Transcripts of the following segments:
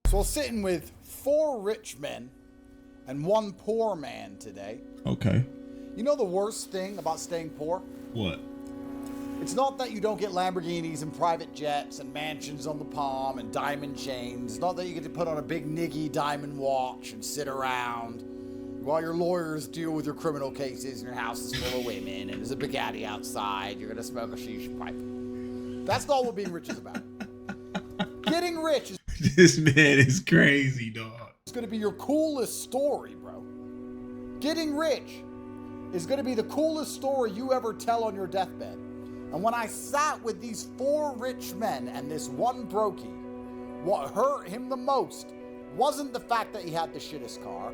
So we're sitting with 4 rich men and 1 poor man today. Okay. You know the worst thing about staying poor? What? It's not that you don't get Lamborghinis and private jets and mansions on the palm and diamond chains. It's not that you get to put on a big niggy diamond watch and sit around while your lawyers deal with your criminal cases and your house is full of women and there's a Bugatti outside. You're going to smoke a shisha pipe. That's not what being rich is about. Getting rich is This man is crazy, dog. going to be your coolest story, bro. Getting rich is going to be the coolest story you ever tell on your deathbed. And when I sat with these 4 rich men and this one brokey, what hurt him the most wasn't the fact that he had the shittest car,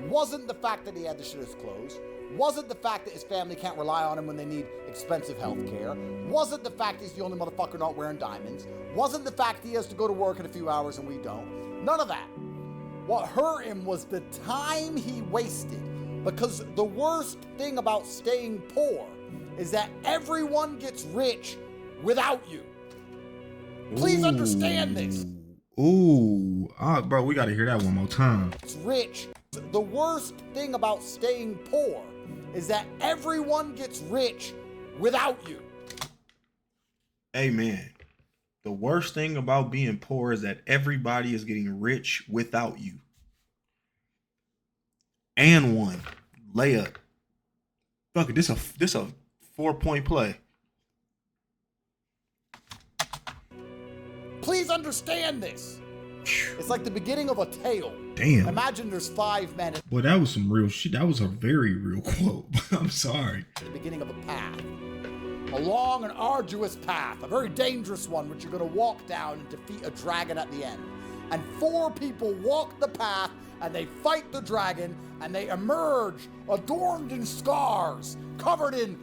wasn't the fact that he had the shittest clothes, wasn't the fact that his family can't rely on him when they need expensive health care, wasn't the fact he's the only motherfucker not wearing diamonds, wasn't the fact he has to go to work in a few hours and we don't. None of that. What hurt him was the time he wasted. Because the worst thing about staying poor is that everyone gets rich without you. Please understand this. Ooh. Bro, we gotta hear that one more time. It's rich. The worst thing about staying poor is that everyone gets rich without you. Amen. The worst thing about being poor is that everybody is getting rich without you. And one. Layup. Fuck it, this a 4-point play. Please understand this. It's like the beginning of a tale. Damn. Imagine there's 5 men at Boy, that was some real shit. That was a very real quote. I'm sorry. the beginning of a path. A long and arduous path, a very dangerous one, which you're going to walk down and defeat a dragon at the end. And 4 people walk the path and they fight the dragon and they emerge adorned in scars, covered in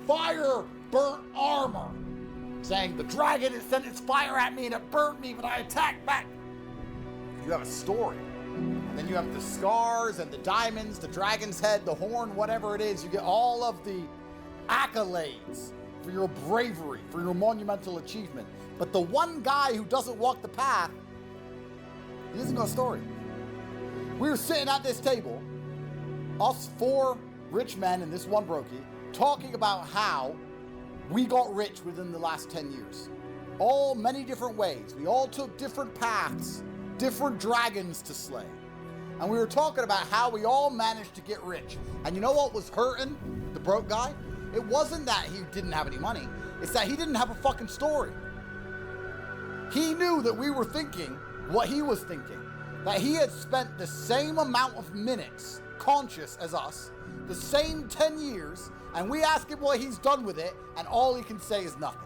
fire-burnt armor, saying, "The dragon has sent its fire at me and it burnt me, but I attacked back." You have a story. And then you have the scars and the diamonds, the dragon's head, the horn, whatever it is. You get all of the accolades for your bravery, for your monumental achievement. But the one guy who doesn't walk the path, he isn't got a story. We were sitting at this table, us 4 rich men and this one brokey, talking about how we got rich within the last 10 years. All many different ways. We all took different paths, different dragons to slay. And we were talking about how we all managed to get rich. And you know what was hurting the broke guy? It wasn't that he didn't have any money. It's that he didn't have a fucking story. He knew that we were thinking what he was thinking. That he had spent the same amount of minutes conscious as us, the same 10 years, and we ask him what he's done with it, and all he can say is nothing.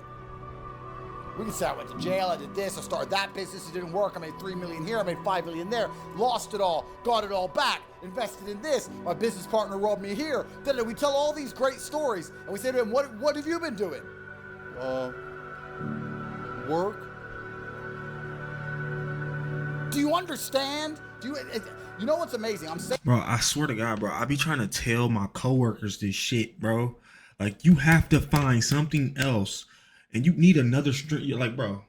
We can say, "I went to jail, I did this, I started that business, it didn't work, I made 3 million here, I made 5 million there, lost it all, got it all back, invested in this, my business partner robbed me here." Then we tell all these great stories, and we say to him, what have you been doing? Work. Do you understand? You know what's amazing? I'm saying, Bro, I swear to God, bro, I be trying to tell my coworkers this shit, bro. Like, you have to find something else, and you need another string. You're like, bro,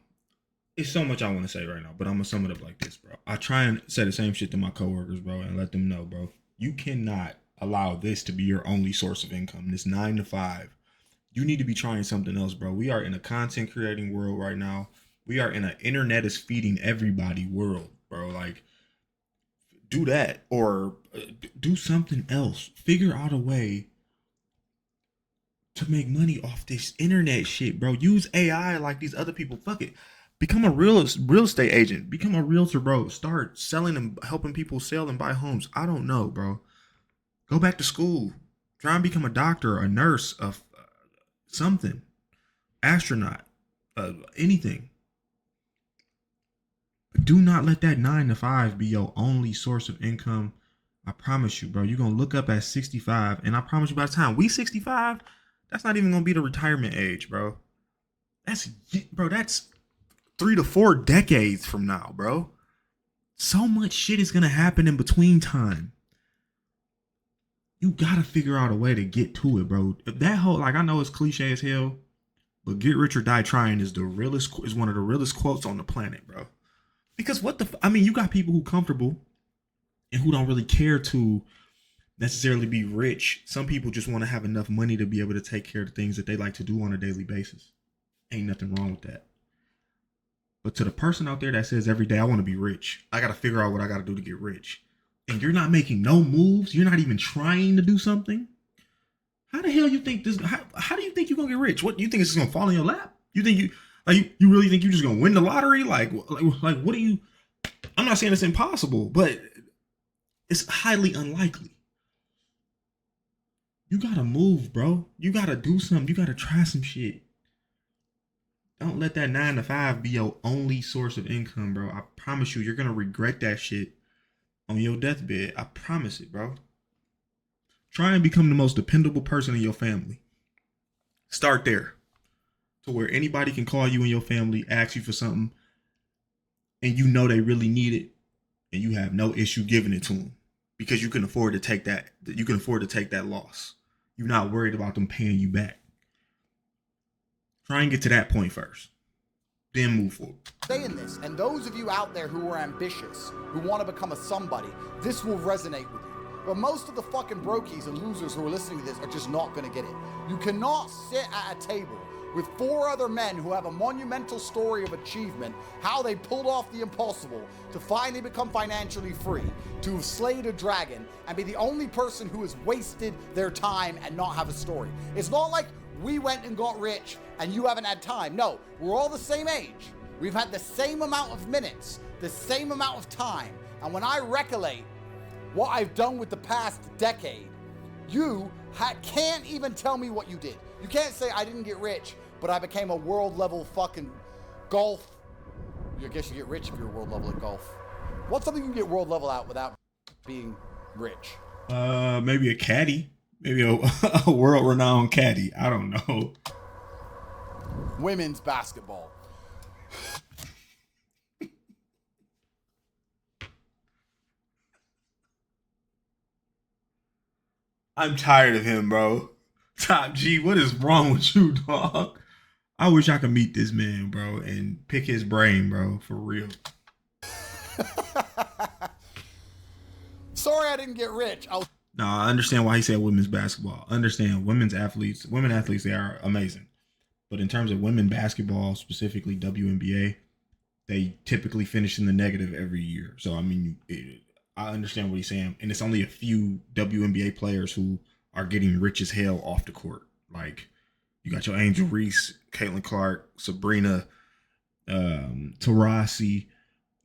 it's so much I want to say right now, but I'm gonna sum it up like this, bro. I try and say the same shit to my coworkers, bro, and let them know, bro, you cannot allow this to be your only source of income. This 9 to 5. You need to be trying something else, bro. We are in a content creating world right now. We are in an internet is feeding everybody world, bro. Like, do that or do something else. Figure out a way to make money off this internet shit, bro. Use AI like these other people. Fuck it. Become a real estate agent. Become a realtor, bro. Start selling and helping people sell and buy homes. I don't know, bro. Go back to school. Try and become a doctor, a nurse, something. Astronaut. Anything. But do not let that 9 to 5 be your only source of income. I promise you, bro. You're going to look up at 65. And I promise you, by the time we 65, that's not even going to be the retirement age, bro. That's 3 to 4 decades from now, bro. So much shit is going to happen in between time. You got to figure out a way to get to it, bro. That whole, like, I know it's cliche as hell, but get rich or die trying is one of the realest quotes on the planet, bro. Because I mean, you got people who comfortable and who don't really care to necessarily be rich. Some people just want to have enough money to be able to take care of the things that they like to do on a daily basis. Ain't nothing wrong with that. But to the person out there that says every day, I want to be rich, I got to figure out what I got to do to get rich. And you're not making no moves. You're not even trying to do something. How the hell you think this? How do you think you're going to get rich? What, you think it's just going to fall in your lap? You think you really think you're just going to win the lottery? Like what do you, I'm not saying it's impossible, but it's highly unlikely. You got to move, bro. You got to do something. You got to try some shit. Don't let that 9 to 5 be your only source of income, bro. I promise you, you're going to regret that shit on your deathbed. I promise it, bro. Try and become the most dependable person in your family. Start there. To where anybody can call you in your family, ask you for something, and you know they really need it, and you have no issue giving it to them. Because you can afford to take that. You can afford to take that loss. You're not worried about them paying you back. Try and get to that point first. Then move forward. Saying this, and those of you out there who are ambitious, who want to become a somebody, this will resonate with you. But most of the fucking brokies and losers who are listening to this are just not going to get it. You cannot sit at a table with 4 other men who have a monumental story of achievement, how they pulled off the impossible to finally become financially free, to have slayed a dragon, and be the only person who has wasted their time and not have a story. It's not like we went and got rich and you haven't had time. No, we're all the same age. We've had the same amount of minutes, the same amount of time. And when I recollect what I've done with the past decade, you can't even tell me what you did. You can't say I didn't get rich, but I became a world level fucking golf. I guess you get rich if you're world level at golf. What's something you can get world level out without being rich? Maybe a caddy. Maybe a world-renowned caddy. I don't know. Women's basketball. I'm tired of him, bro. Top G, what is wrong with you, dog? I wish I could meet this man, bro, and pick his brain, bro, for real. Sorry I didn't get rich. No, I understand why he said women's basketball. Understand women athletes, they are amazing. But in terms of women basketball, specifically WNBA, they typically finish in the negative every year. So, I mean, I understand what he's saying. And it's only a few WNBA players who are getting rich as hell off the court. Like, you got your Angel Reese, Caitlin Clark, Sabrina, Taurasi.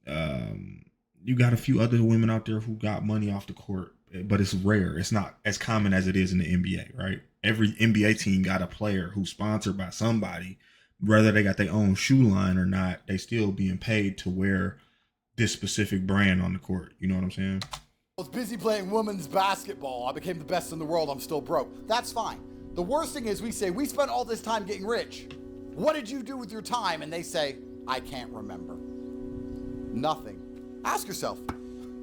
You got a few other women out there who got money off the court. But it's rare. It's not as common as it is in the NBA, right? Every NBA team got a player who's sponsored by somebody, whether they got their own shoe line or not. They still being paid to wear this specific brand on the court. You know what I'm saying? I was busy playing women's basketball. I became the best in the world. I'm still broke. That's fine. The worst thing is we say, we spent all this time getting rich. What did you do with your time? And they say, I can't remember. Nothing. Ask yourself,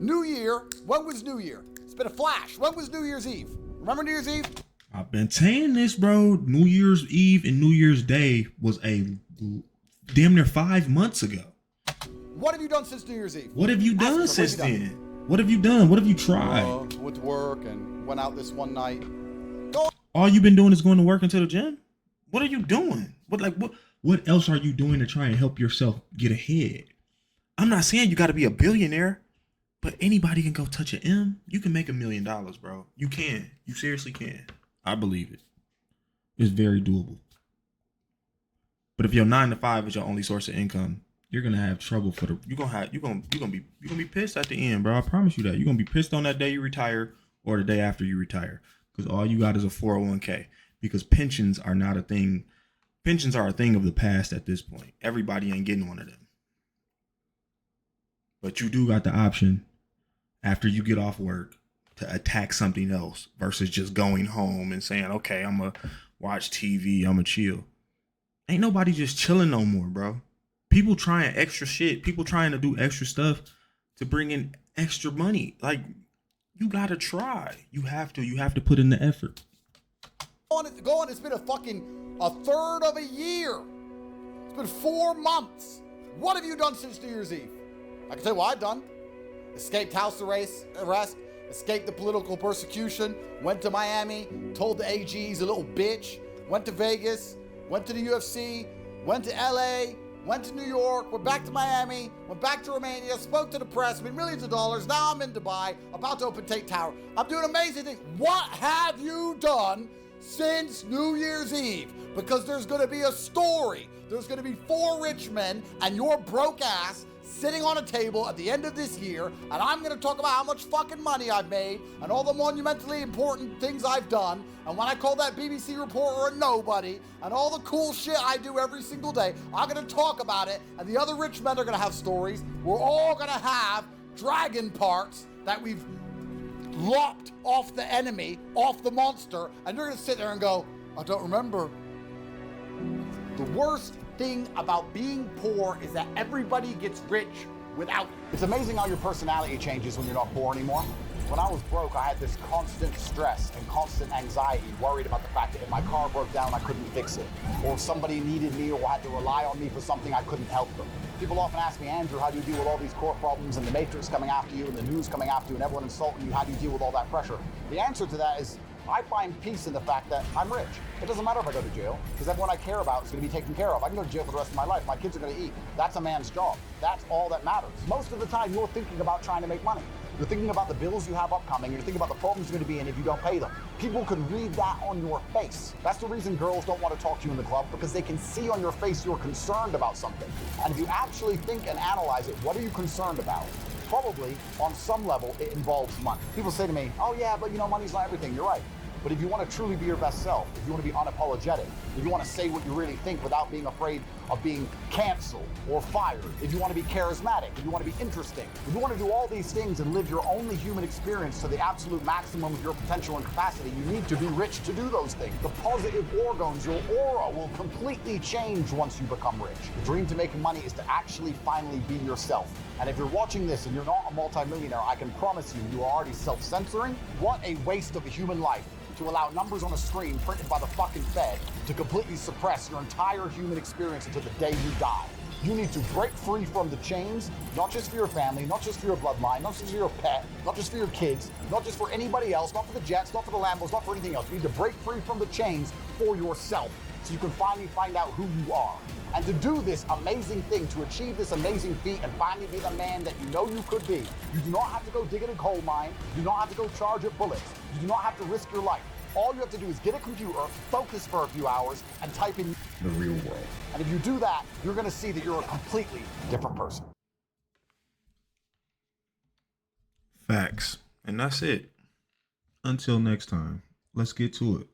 New Year, when was New Year? It's been a flash. When was New Year's Eve? Remember New Year's Eve? I've been saying this, bro. New Year's Eve and New Year's Day was a damn near 5 months ago. What have you done since New Year's Eve? What have you done since then? What have you done? What have you tried? Went to work and went out this one night. All you've been doing is going to work into the gym? What are you doing? What else are you doing to try and help yourself get ahead? I'm not saying you got to be a billionaire. But anybody can go touch an M. You can make $1 million, bro. You can. You seriously can. I believe it. It's very doable. But if your 9 to 5 is your only source of income, you're gonna have trouble you're gonna be pissed at the end, bro. I promise you that. You're gonna be pissed on that day you retire or the day after you retire. Because all you got is a 401k. Because pensions are not a thing. Pensions are a thing of the past at this point. Everybody ain't getting one of them. But you do got the option after you get off work to attack something else versus just going home and saying, okay, I'm going to watch TV, I'm going to chill. Ain't nobody just chilling no more, bro. People trying extra shit. People trying to do extra stuff to bring in extra money. Like, you got to try. You have to put in the effort. Go on, it's been a third of a year. It's been 4 months. What have you done since New Year's Eve? I can tell you what I've done. Escaped house arrest, escaped the political persecution, went to Miami, told the AG he's a little bitch, went to Vegas, went to the UFC, went to LA, went to New York, went back to Miami, went back to Romania, spoke to the press, made millions of dollars. Now I'm in Dubai, about to open Tate Tower. I'm doing amazing things. What have you done since New Year's Eve? Because there's gonna be a story. There's gonna be 4 rich men and your broke ass sitting on a table at the end of this year, and I'm gonna talk about how much fucking money I've made and all the monumentally important things I've done, and when I call that BBC reporter a nobody, and all the cool shit I do every single day, I'm gonna talk about it, and the other rich men are gonna have stories. We're all gonna have dragon parts that we've lopped off the enemy, off the monster, and you're gonna sit there and go, I don't remember. The worst thing about being poor is that everybody gets rich without you. It's amazing how your personality changes when you're not poor anymore. When I was broke, I had this constant stress and constant anxiety, worried about the fact that if my car broke down, I couldn't fix it. Or if somebody needed me or had to rely on me for something, I couldn't help them. People often ask me, Andrew, how do you deal with all these court problems and the Matrix coming after you and the news coming after you and everyone insulting you? How do you deal with all that pressure? The answer to that is I find peace in the fact that I'm rich. It doesn't matter if I go to jail, because everyone I care about is going to be taken care of. I can go to jail for the rest of my life. My kids are going to eat. That's a man's job. That's all that matters. Most of the time, you're thinking about trying to make money. You're thinking about the bills you have upcoming. You're thinking about the problems you're going to be in if you don't pay them. People can read that on your face. That's the reason girls don't want to talk to you in the club, because they can see on your face you're concerned about something. And if you actually think and analyze it, what are you concerned about? Probably, on some level, it involves money. People say to me, oh yeah, but you know, money's not everything. You're right. But if you want to truly be your best self, if you want to be unapologetic, if you want to say what you really think without being afraid of being canceled or fired, if you want to be charismatic, if you want to be interesting, if you want to do all these things and live your only human experience to the absolute maximum of your potential and capacity, you need to be rich to do those things. The positive organs, your aura will completely change once you become rich. The dream to making money is to actually finally be yourself. And if you're watching this and you're not a multimillionaire, I can promise you, you are already self-censoring. What a waste of a human life to allow numbers on a screen printed by the fucking Fed to completely suppress your entire human experience until the day you die. You need to break free from the chains, not just for your family, not just for your bloodline, not just for your pet, not just for your kids, not just for anybody else, not for the Jets, not for the Lambos, not for anything else. You need to break free from the chains for yourself so you can finally find out who you are. And to do this amazing thing, to achieve this amazing feat and finally be the man that you know you could be, you do not have to go dig in a coal mine, you do not have to go charge at bullets, you do not have to risk your life. All you have to do is get a computer, focus for a few hours, and type in the real world. And if you do that, you're gonna see that you're a completely different person. Facts. And that's it. Until next time, let's get to it.